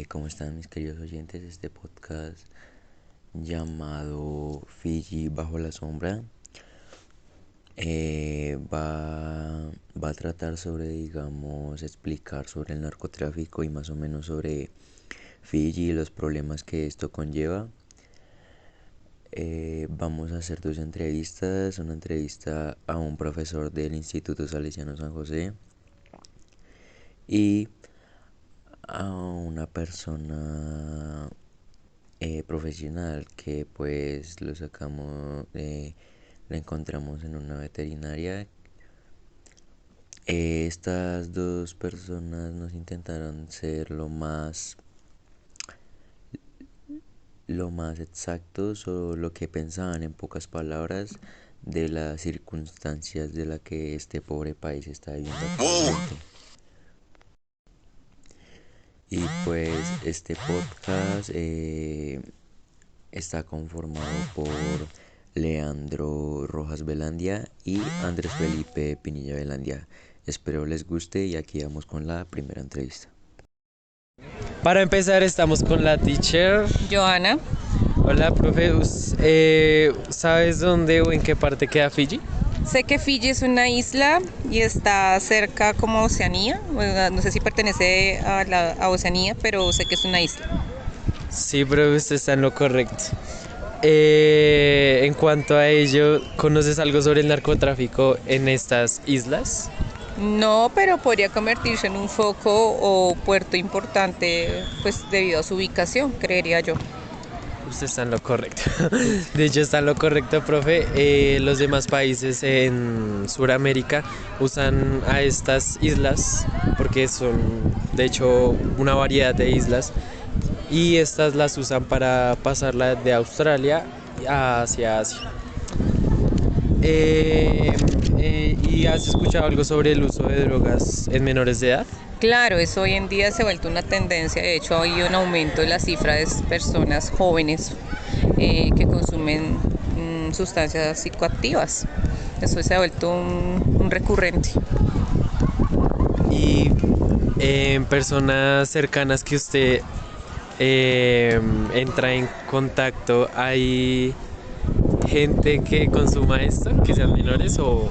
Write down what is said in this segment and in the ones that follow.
¿Cómo están mis queridos oyentes? Este podcast llamado Fiji bajo la sombra va a tratar sobre, digamos, explicar sobre el narcotráfico y más o menos sobre Fiji y los problemas que esto conlleva. Vamos a hacer dos entrevistas, una entrevista a un profesor del Instituto Salesiano San José y a una persona profesional que pues lo sacamos, la encontramos en una veterinaria. Estas dos personas nos intentaron ser lo más exactos o lo que pensaban en pocas palabras de las circunstancias de la que este pobre país está viviendo actualmente. Y pues este podcast está conformado por Leandro Rojas Velandia y Andrés Felipe Pinilla Velandia. Espero les guste y aquí vamos con la primera entrevista. Para empezar, estamos con la teacher. Joana, Hola, profe. ¿Sabes dónde o en qué parte queda Fiji? sé que Fiji es una isla y está cerca como a Oceanía. Bueno, no sé si pertenece a Oceanía, pero sé que es una isla. Sí, profe, usted está en lo correcto. En cuanto a ello, ¿conoces algo sobre el narcotráfico en estas islas? No, pero podría convertirse en un foco o puerto importante, pues debido a su ubicación, creería yo. Usted está en lo correcto. De hecho, está en lo correcto, profe. Los demás países en Sudamérica usan a estas islas porque son, de hecho, una variedad de islas. Y estas las usan para pasarla de Australia hacia Asia. ¿Y has escuchado algo sobre el uso de drogas en menores de edad? Claro, eso hoy en día se ha vuelto una tendencia. De hecho, ha habido un aumento de la cifra de personas jóvenes que consumen sustancias psicoactivas. Eso se ha vuelto un recurrente. Y en personas cercanas que usted entra en contacto, ¿hay gente que consuma esto, que sean menores o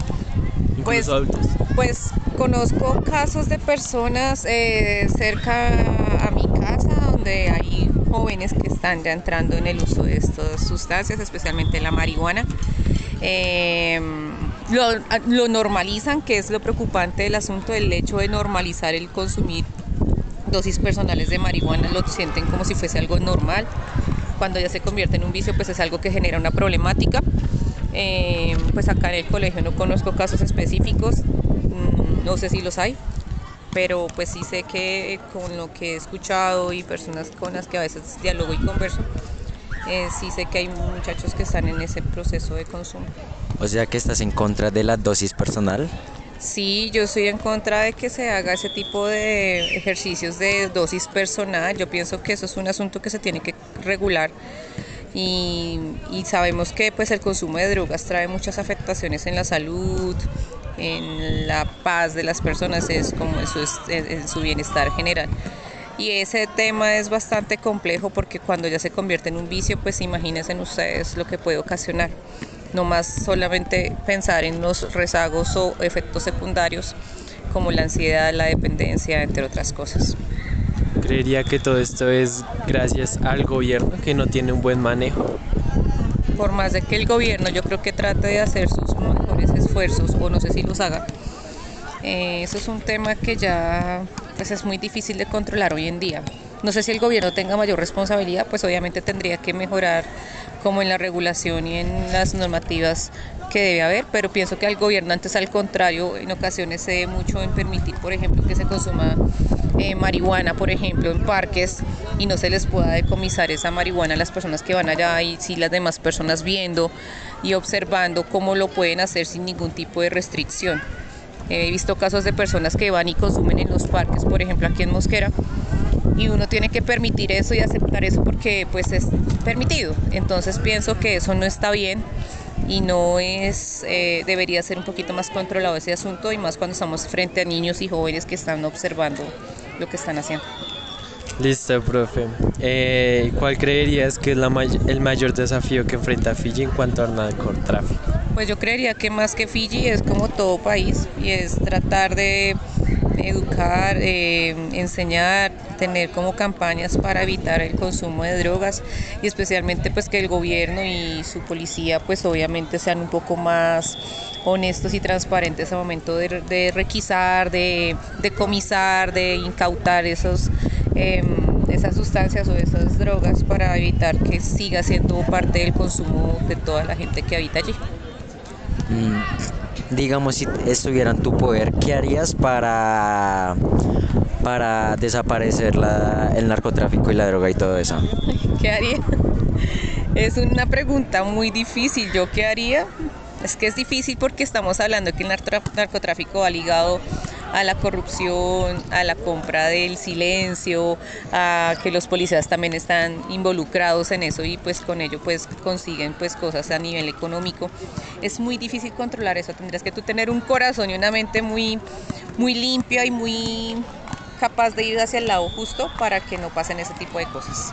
Pues, incluso adultos? pues conozco casos de personas cerca a mi casa donde hay jóvenes que están ya entrando en el uso de estas sustancias, especialmente la marihuana. Eh, lo normalizan, que es lo preocupante del asunto, del hecho de normalizar el consumir dosis personales de marihuana, lo sienten como si fuese algo normal. Cuando ya se convierte en un vicio, pues es algo que genera una problemática. Pues acá en el colegio no conozco casos específicos, no sé si los hay, pero pues sí sé que con lo que he escuchado y personas con las que a veces dialogo y converso, sí sé que hay muchachos que están en ese proceso de consumo. O sea que estás en contra de la dosis personal. Sí, yo estoy en contra de que se haga ese tipo de ejercicios de dosis personal. Yo pienso que eso es un asunto que se tiene que regular y sabemos que pues el consumo de drogas trae muchas afectaciones en la salud, en la paz de las personas, es como en su bienestar general. Y ese tema es bastante complejo porque cuando ya se convierte en un vicio, pues imagínense ustedes lo que puede ocasionar. No más solamente pensar en los rezagos o efectos secundarios como la ansiedad, la dependencia, entre otras cosas. Creería que todo esto es gracias al gobierno que no tiene un buen manejo. Por más de que el gobierno yo creo que trate de hacer sus mejores esfuerzos, o no sé si los haga, eso es un tema que ya pues, es muy difícil de controlar hoy en día. No sé si el gobierno tenga mayor responsabilidad, pues obviamente tendría que mejorar como en la regulación y en las normativas que debe haber, pero pienso que al gobierno antes al contrario en ocasiones se ve mucho en permitir, por ejemplo, que se consuma marihuana, por ejemplo, en parques y no se les pueda decomisar esa marihuana a las personas que van allá y si las demás personas viendo y observando cómo lo pueden hacer sin ningún tipo de restricción. He visto casos de personas que van y consumen en los parques, por ejemplo aquí en Mosquera, y uno tiene que permitir eso y aceptar eso porque pues es permitido. Entonces pienso que eso no está bien y no es, debería ser un poquito más controlado ese asunto y más cuando estamos frente a niños y jóvenes que están observando lo que están haciendo. Listo, profe. ¿Cuál creerías que es el mayor desafío que enfrenta Fiji en cuanto al narcotráfico? Pues yo creería que más que Fiji es como todo país y es tratar de educar, enseñar, tener como campañas para evitar el consumo de drogas y especialmente pues que el gobierno y su policía pues obviamente sean un poco más honestos y transparentes al momento de requisar, de decomisar, de incautar esas sustancias o esas drogas para evitar que siga siendo parte del consumo de toda la gente que habita allí. Digamos, si estuviera en tu poder, ¿qué harías para desaparecer el narcotráfico y la droga y todo eso? ¿Qué haría? Es una pregunta muy difícil. ¿Yo qué haría? Es que es difícil porque estamos hablando que el narcotráfico va ligado a la corrupción, a la compra del silencio, a que los policías también están involucrados en eso y pues con ello pues consiguen pues cosas a nivel económico. Es muy difícil controlar eso, tendrías que tú tener un corazón y una mente muy limpia y muy capaz de ir hacia el lado justo para que no pasen ese tipo de cosas.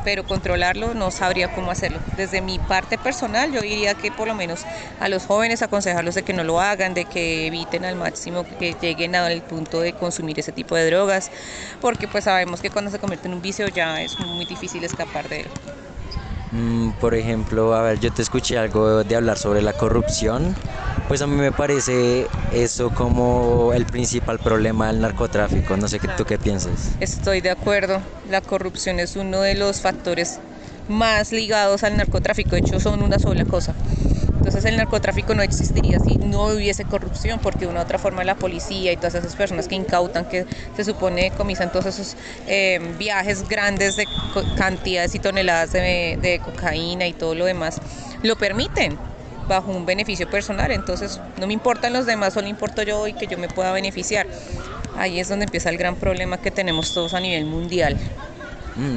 Pero controlarlo no sabría cómo hacerlo. Desde mi parte personal yo diría que por lo menos a los jóvenes aconsejarlos de que no lo hagan, de que eviten al máximo que lleguen al punto de consumir ese tipo de drogas, porque pues sabemos que cuando se convierte en un vicio ya es muy difícil escapar de él. Por ejemplo, a ver, yo te escuché algo de hablar sobre la corrupción. Pues a mí me parece eso como el principal problema del narcotráfico. No sé tú qué piensas. Estoy de acuerdo, la corrupción es uno de los factores más ligados al narcotráfico, de hecho son una sola cosa. Entonces el narcotráfico no existiría si no hubiese corrupción, porque de una u otra forma la policía y todas esas personas que incautan, que se supone comisan todos esos viajes grandes de cantidades y toneladas de cocaína y todo lo demás, lo permiten bajo un beneficio personal. Entonces no me importan los demás, solo importo yo y que yo me pueda beneficiar. Ahí es donde empieza el gran problema que tenemos todos a nivel mundial.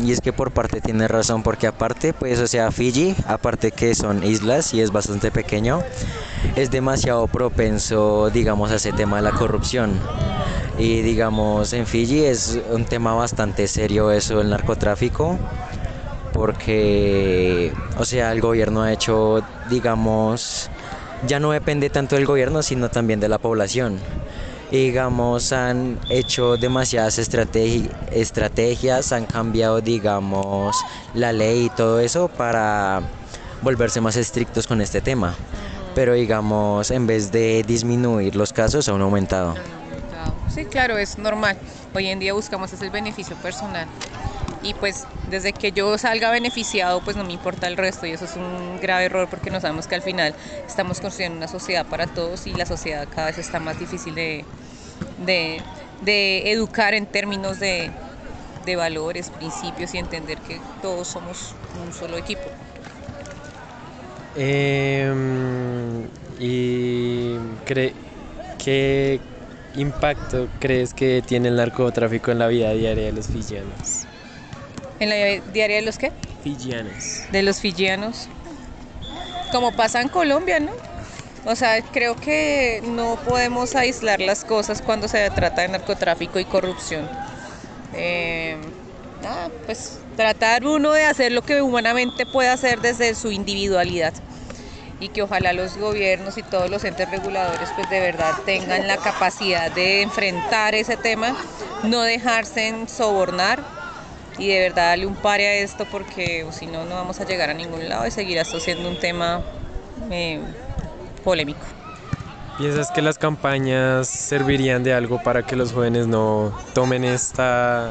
Y es que por parte tiene razón, porque aparte, pues, o sea, Fiji, aparte que son islas y es bastante pequeño, es demasiado propenso, digamos, a ese tema de la corrupción. Y digamos, en Fiji es un tema bastante serio eso del narcotráfico, porque, o sea, el gobierno ha hecho, digamos, ya no depende tanto del gobierno, sino también de la población. Y digamos, han hecho demasiadas estrategias, han cambiado, digamos, la ley y todo eso para volverse más estrictos con este tema. Pero digamos, en vez de disminuir los casos, han aumentado. Sí, claro, es normal. Hoy en día buscamos ese beneficio personal. Y pues desde que yo salga beneficiado, pues no me importa el resto, y eso es un grave error porque no sabemos que al final estamos construyendo una sociedad para todos y la sociedad cada vez está más difícil de educar en términos de valores, principios y entender que todos somos un solo equipo. ¿Y qué impacto crees que tiene el narcotráfico en la vida diaria de los fijianos? ¿En la diaria de los qué? Fijianos. De los fijianos. Como pasa en Colombia, ¿no? O sea, creo que no podemos aislar las cosas cuando se trata de narcotráfico y corrupción. Pues tratar uno de hacer lo que humanamente puede hacer desde su individualidad y que ojalá los gobiernos y todos los entes reguladores pues de verdad tengan la capacidad de enfrentar ese tema, no dejarse sobornar y de verdad darle un pare a esto porque si no, no vamos a llegar a ningún lado y seguirá esto siendo un tema polémico. ¿Piensas que las campañas servirían de algo para que los jóvenes no tomen esta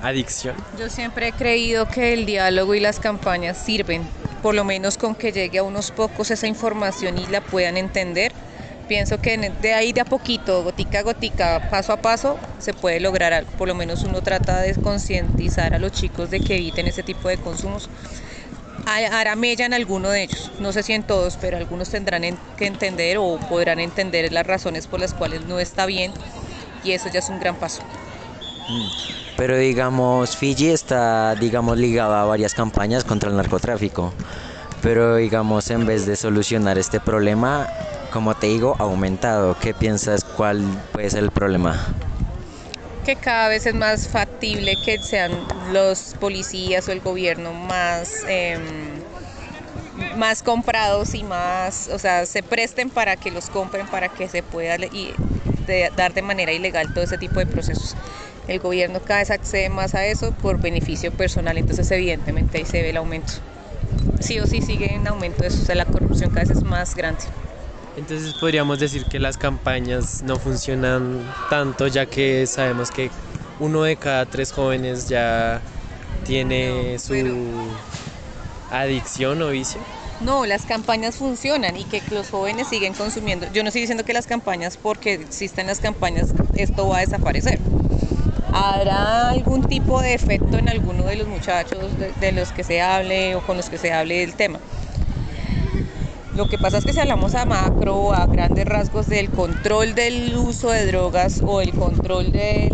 adicción? Yo siempre he creído que el diálogo y las campañas sirven, por lo menos con que llegue a unos pocos esa información y la puedan entender. Pienso que de ahí de a poquito, gotica a gotica, paso a paso, se puede lograr algo. Por lo menos uno trata de concientizar a los chicos de que eviten ese tipo de consumos. Hará mella en alguno de ellos, no sé si en todos, pero algunos tendrán que entender o podrán entender las razones por las cuales no está bien y eso ya es un gran paso. Pero digamos, Fiji está, digamos, ligada a varias campañas contra el narcotráfico. Pero digamos, en vez de solucionar este problema, como te digo, ha aumentado. ¿Qué piensas? ¿Cuál puede ser el problema? que cada vez es más factible que sean los policías o el gobierno más comprados y más, o sea, se presten para que los compren, para que se pueda dar de manera ilegal todo ese tipo de procesos. El gobierno cada vez accede más a eso por beneficio personal, entonces evidentemente ahí se ve el aumento. Sí o sí sigue en aumento eso, o sea, la corrupción cada vez es más grande. Entonces podríamos decir que las campañas no funcionan tanto, ya que sabemos que 1 de cada 3 jóvenes ya tiene su adicción o vicio. No, las campañas funcionan y que los jóvenes siguen consumiendo. Yo no estoy diciendo que las campañas, porque existen las campañas, esto va a desaparecer. ¿Habrá algún tipo de efecto en alguno de los muchachos de los que se hable o con los que se hable del tema? Lo que pasa es que si hablamos a macro, a grandes rasgos del control del uso de drogas o el control de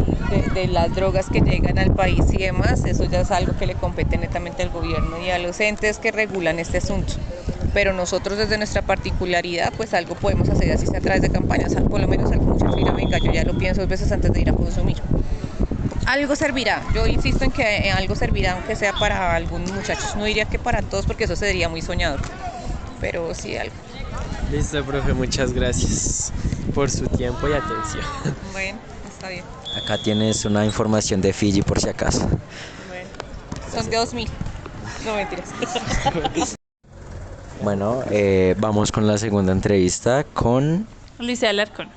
las drogas que llegan al país y demás, eso ya es algo que le compete netamente al gobierno y a los entes que regulan este asunto. Pero nosotros desde nuestra particularidad, pues algo podemos hacer así sea a través de campañas, por lo menos al muchacho dirá, venga, yo ya lo pienso 2 veces antes de ir a consumir. Algo servirá, yo insisto en que algo servirá, aunque sea para algunos muchachos, no diría que para todos porque eso sería muy soñador, pero sí algo. Listo, profe, muchas gracias por su tiempo y atención. Bueno, está bien. Acá tienes una información de Fiji por si acaso. Bueno, son de 2000. No, mentiras. Bueno, vamos con la segunda entrevista con Alicia Alarcón.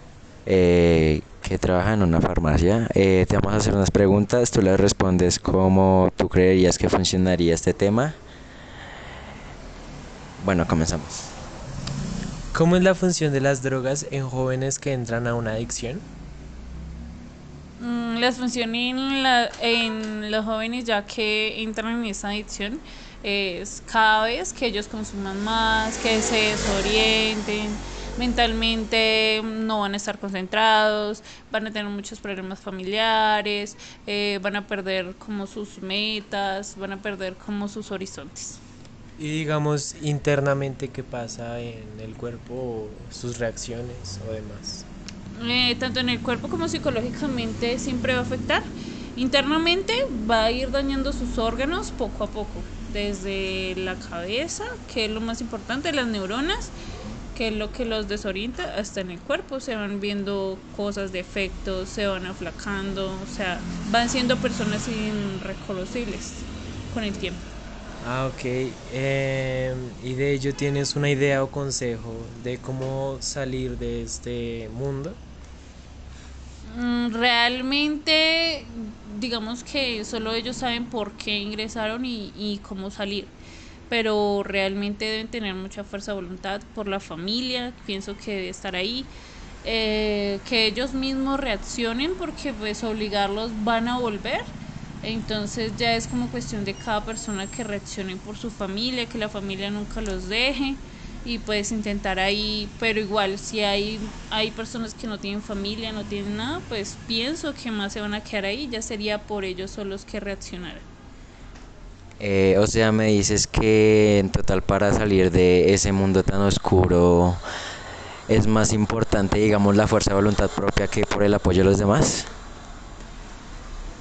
que trabaja en una farmacia. Te vamos a hacer unas preguntas, tú las respondes como tú creerías que funcionaría este tema. Bueno, comenzamos. ¿Cómo es la función de las drogas en jóvenes que entran a una adicción? Las funciones en los jóvenes ya que entran en esa adicción es cada vez que ellos consuman más, que se desorienten, mentalmente no van a estar concentrados, van a tener muchos problemas familiares, van a perder como sus metas, van a perder como sus horizontes. Y digamos internamente qué pasa en el cuerpo, sus reacciones o demás. Tanto en el cuerpo como psicológicamente siempre va a afectar. Internamente va a ir dañando sus órganos poco a poco, desde la cabeza, que es lo más importante, las neuronas, que es lo que los desorienta, hasta en el cuerpo se van viendo cosas, defectos, se van aflacando, o sea, van siendo personas irreconocibles con el tiempo. Ah, ok. ¿Y de ello tienes una idea o consejo de cómo salir de este mundo? Realmente, digamos que solo ellos saben por qué ingresaron y cómo salir, pero realmente deben tener mucha fuerza de voluntad por la familia, pienso que debe estar ahí, que ellos mismos reaccionen porque pues obligarlos van a volver, entonces ya es como cuestión de cada persona que reaccione por su familia, que la familia nunca los deje y puedes intentar ahí, pero igual si hay personas que no tienen familia, no tienen nada, pues pienso que más se van a quedar ahí, ya sería por ellos solos que reaccionaran. O sea, me dices que en total para salir de ese mundo tan oscuro es más importante, digamos, la fuerza de voluntad propia que por el apoyo de los demás.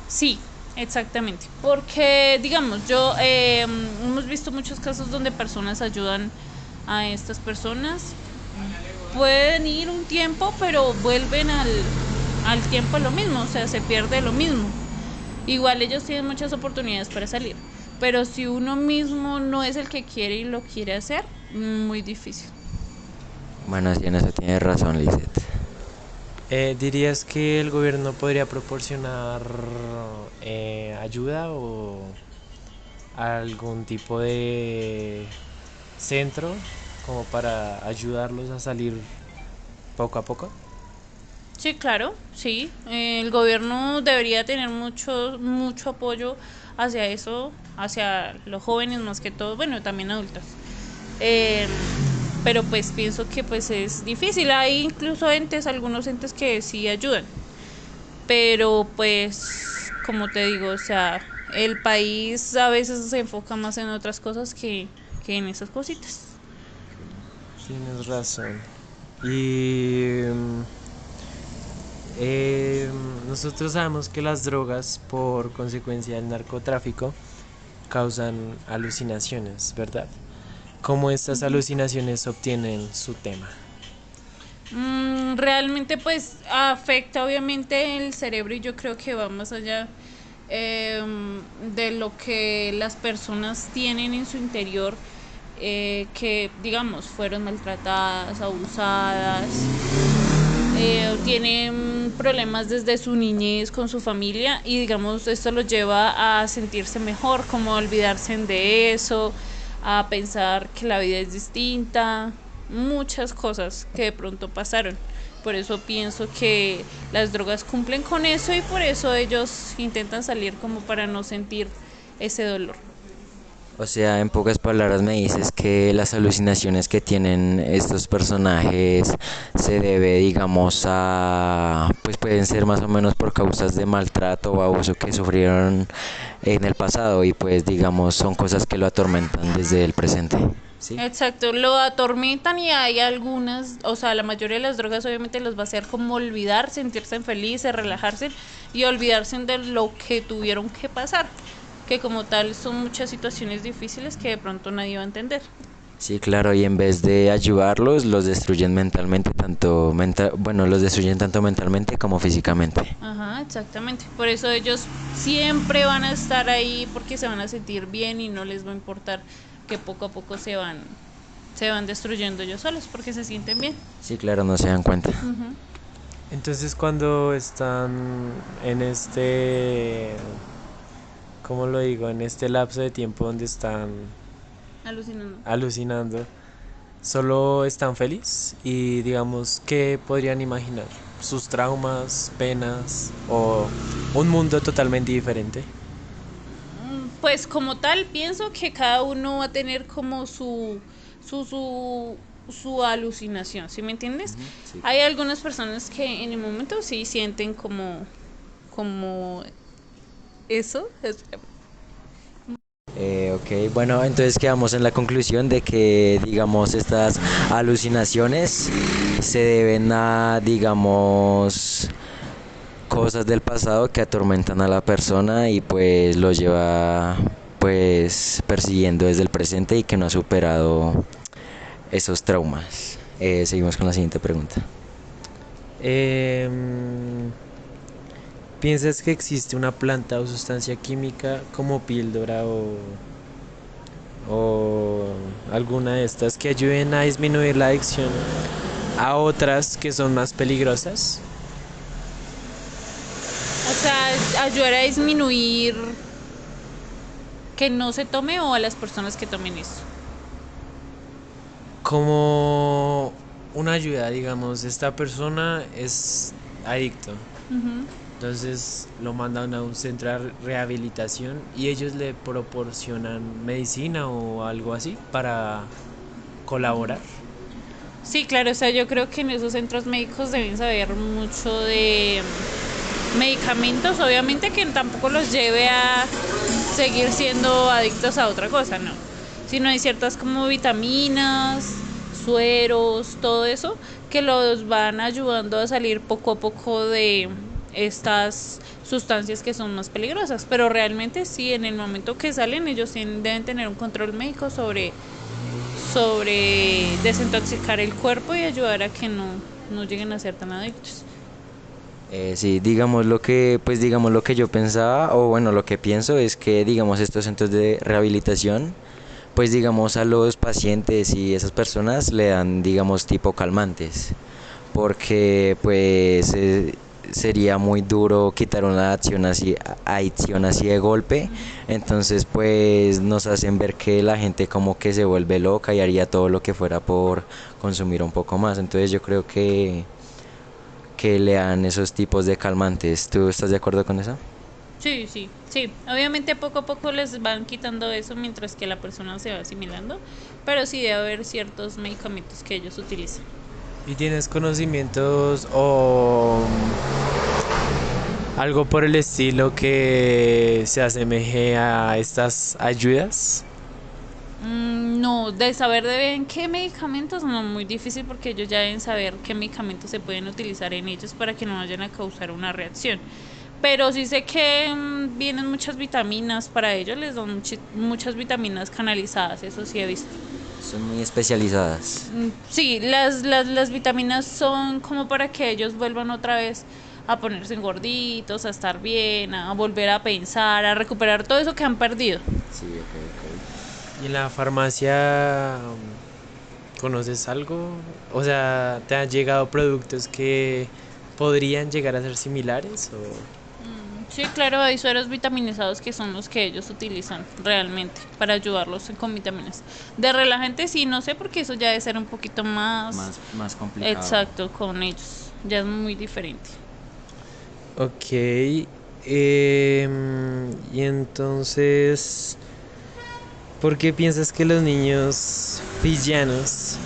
Sí, exactamente, porque digamos, hemos visto muchos casos donde personas ayudan a estas personas, pueden ir un tiempo, pero vuelven al tiempo lo mismo, o sea, se pierde lo mismo. Igual ellos tienen muchas oportunidades para salir, pero si uno mismo no es el que quiere y lo quiere hacer, muy difícil. Bueno, sí, en eso tienes razón, Lizeth. ¿Dirías que el gobierno podría proporcionar ayuda o algún tipo de centro como para ayudarlos a salir poco a poco? Sí, claro, sí. El gobierno debería tener mucho apoyo hacia eso, hacia los jóvenes más que todo, bueno, también adultos. Eh, pero pues pienso que pues es difícil. Hay incluso algunos entes que sí ayudan. Pero pues, como te digo, o sea, el país a veces se enfoca más en otras cosas que en esas cositas. Tienes razón. Y Eh, Nosotros sabemos que las drogas, por consecuencia del narcotráfico, causan alucinaciones, ¿verdad? ¿Cómo estas alucinaciones obtienen su tema? Realmente pues afecta obviamente el cerebro y yo creo que va más allá de lo que las personas tienen en su interior, que digamos fueron maltratadas, abusadas, tienen problemas desde su niñez con su familia y digamos esto los lleva a sentirse mejor, como a olvidarse de eso, a pensar que la vida es distinta, muchas cosas que de pronto pasaron. Por eso pienso que las drogas cumplen con eso y por eso ellos intentan salir como para no sentir ese dolor. O sea, en pocas palabras me dices que las alucinaciones que tienen estos personajes se debe, digamos, a, pues pueden ser más o menos por causas de maltrato o abuso que sufrieron en el pasado y pues, digamos, son cosas que lo atormentan desde el presente. ¿Sí? Exacto, lo atormentan y hay algunas, o sea, la mayoría de las drogas obviamente los va a hacer como olvidar, sentirse felices, relajarse y olvidarse de lo que tuvieron que pasar, que como tal son muchas situaciones difíciles que de pronto nadie va a entender. Sí, claro, y en vez de ayudarlos, los destruyen mentalmente, bueno, los destruyen tanto mentalmente como físicamente. Ajá, exactamente. Por eso ellos siempre van a estar ahí porque se van a sentir bien y no les va a importar que poco a poco se van destruyendo ellos solos porque se sienten bien. Sí, claro, no se dan cuenta. Ujú. Entonces cuando están en este, ¿cómo lo digo? En este lapso de tiempo donde están Alucinando. alucinando, solo están felices y digamos, ¿qué podrían imaginar? Sus traumas, penas o un mundo totalmente diferente. Pues como tal, pienso que cada uno va a tener como su, su, su alucinación, ¿sí me entiendes? Sí. Hay algunas personas que en el momento sí sienten como eso. Ok, bueno, entonces quedamos en la conclusión de que, digamos, estas alucinaciones se deben a, digamos, cosas del pasado que atormentan a la persona y pues lo lleva, pues, persiguiendo desde el presente y que no ha superado esos traumas. Seguimos con la siguiente pregunta. Em, ¿Piensas que existe una planta o sustancia química como píldora o alguna de estas que ayuden a disminuir la adicción a otras que son más peligrosas? O sea, ayudar a disminuir que no se tome o a las personas que tomen esto. Como una ayuda, digamos, esta persona es adicto, Ujú. entonces lo mandan a un centro de rehabilitación y ellos le proporcionan medicina o algo así para colaborar. Sí, claro, o sea, yo creo que en esos centros médicos deben saber mucho de medicamentos, obviamente que tampoco los lleve a seguir siendo adictos a otra cosa, no. Sino hay ciertas como vitaminas, sueros, todo eso, que los van ayudando a salir poco a poco de estas sustancias que son más peligrosas. Pero realmente sí, en el momento que salen, ellos deben tener un control médico sobre desintoxicar el cuerpo y ayudar a que no lleguen a ser tan adictos. Sí, digamos lo que, pues digamos lo que yo pensaba, o bueno, lo que pienso es que, digamos, estos centros de rehabilitación, pues digamos a los pacientes y esas personas le dan, digamos, tipo calmantes, porque pues sería muy duro quitar una adicción así de golpe, entonces pues nos hacen ver que la gente como que se vuelve loca y haría todo lo que fuera por consumir un poco más, entonces yo creo que le dan esos tipos de calmantes. ¿Tú estás de acuerdo con eso? Sí, sí, sí. Obviamente poco a poco les van quitando eso mientras que la persona se va asimilando, pero sí debe haber ciertos medicamentos que ellos utilizan. ¿Y tienes conocimientos o algo por el estilo que se asemeje a estas ayudas? No, de saber en qué medicamentos, no, muy difícil porque ellos ya deben saber qué medicamentos se pueden utilizar en ellos para que no vayan a causar una reacción. Pero sí sé que vienen muchas vitaminas para ellos, les dan muchas vitaminas canalizadas, eso sí he visto. Son muy especializadas. Sí, las vitaminas son como para que ellos vuelvan otra vez a ponerse gorditos, a estar bien, a volver a pensar, a recuperar todo eso que han perdido. Sí, ok, ¿Y en la farmacia conoces algo? O sea, ¿te han llegado productos que podrían llegar a ser similares? O... Sí, claro, hay sueros vitaminizados que son los que ellos utilizan realmente para ayudarlos con vitaminas. De relajante sí, no sé porque eso ya debe ser un poquito más más complicado. exacto con ellos. Ya es muy diferente. Ok, y entonces, ¿por qué piensas que los niños fiyianos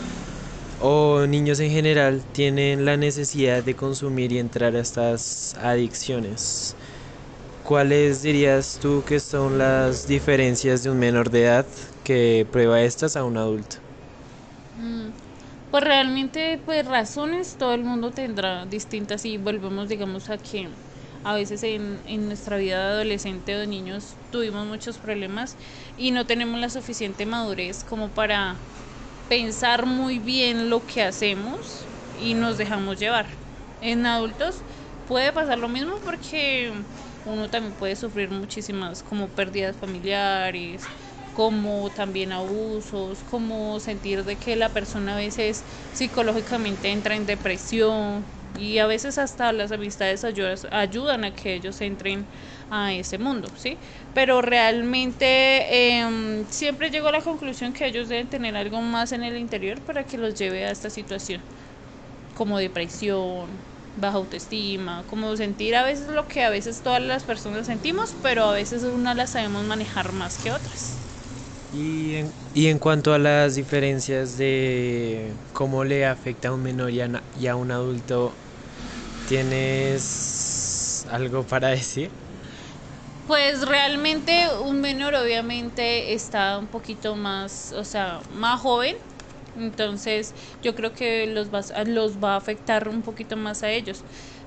o niños en general tienen la necesidad de consumir y entrar a estas adicciones? ¿Cuáles dirías tú que son las diferencias de un menor de edad que prueba estas a un adulto? Mm, Pues realmente, pues razones todo el mundo tendrá distintas y volvemos, digamos, a que a veces en nuestra vida de adolescente o de niños tuvimos muchos problemas y no tenemos la suficiente madurez como para pensar muy bien lo que hacemos y nos dejamos llevar. En adultos puede pasar lo mismo porque uno también puede sufrir muchísimas como pérdidas familiares, como también abusos, como sentir de que la persona a veces psicológicamente entra en depresión y a veces hasta las amistades ayudan a que ellos entren a ese mundo, ¿sí? Pero realmente siempre llego a la conclusión que ellos deben tener algo más en el interior para que los lleve a esta situación, como depresión, baja autoestima, como sentir a veces lo que a veces todas las personas sentimos, pero a veces unas las sabemos manejar más que otras. Y en cuanto a las diferencias de cómo le afecta a un menor y a un adulto, ¿tienes algo para decir? Pues realmente un menor obviamente está un poquito más, o sea, más joven, entonces yo creo que los va a afectar un poquito más a ellos.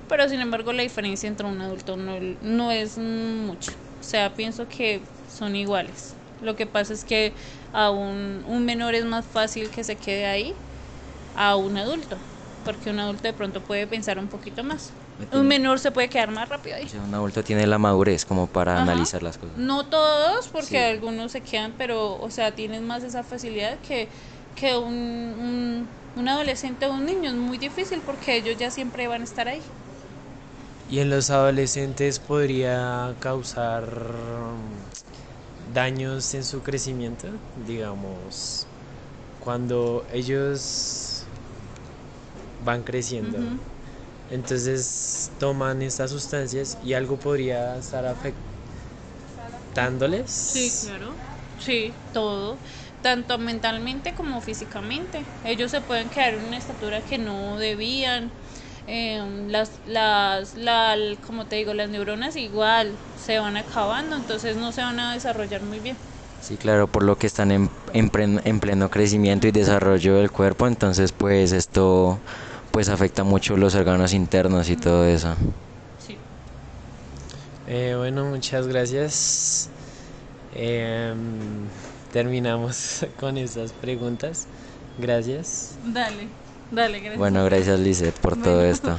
Pero sin embargo la diferencia entre un adulto no es mucha. O sea, pienso que son iguales. Lo que pasa es que a un menor es más fácil que se quede ahí a un adulto, porque un adulto de pronto puede pensar un poquito más. Un menor se puede quedar más rápido ahí. O sea, un adulto tiene la madurez como para Ajá. analizar las cosas. No todos, porque Sí. algunos se quedan, pero, o sea, tienen más esa facilidad que un adolescente o un niño. Es muy difícil porque ellos ya siempre van a estar ahí. ¿Y en los adolescentes podría causar daños en su crecimiento? Digamos, cuando ellos van creciendo. Ujú. Entonces toman estas sustancias y algo podría estar afectándoles. Sí, claro. Sí, todo. Tanto mentalmente como físicamente. Ellos se pueden quedar en una estatura que no debían. Como te digo, las neuronas igual se van acabando, entonces no se van a desarrollar muy bien. Sí, claro, por lo que están en pleno crecimiento y desarrollo del cuerpo, entonces pues esto pues afecta mucho los órganos internos y todo eso. Sí. Bueno, muchas gracias. Terminamos con estas preguntas. Gracias. Dale, dale, gracias. Bueno, gracias Lizeth por todo Bueno. esto.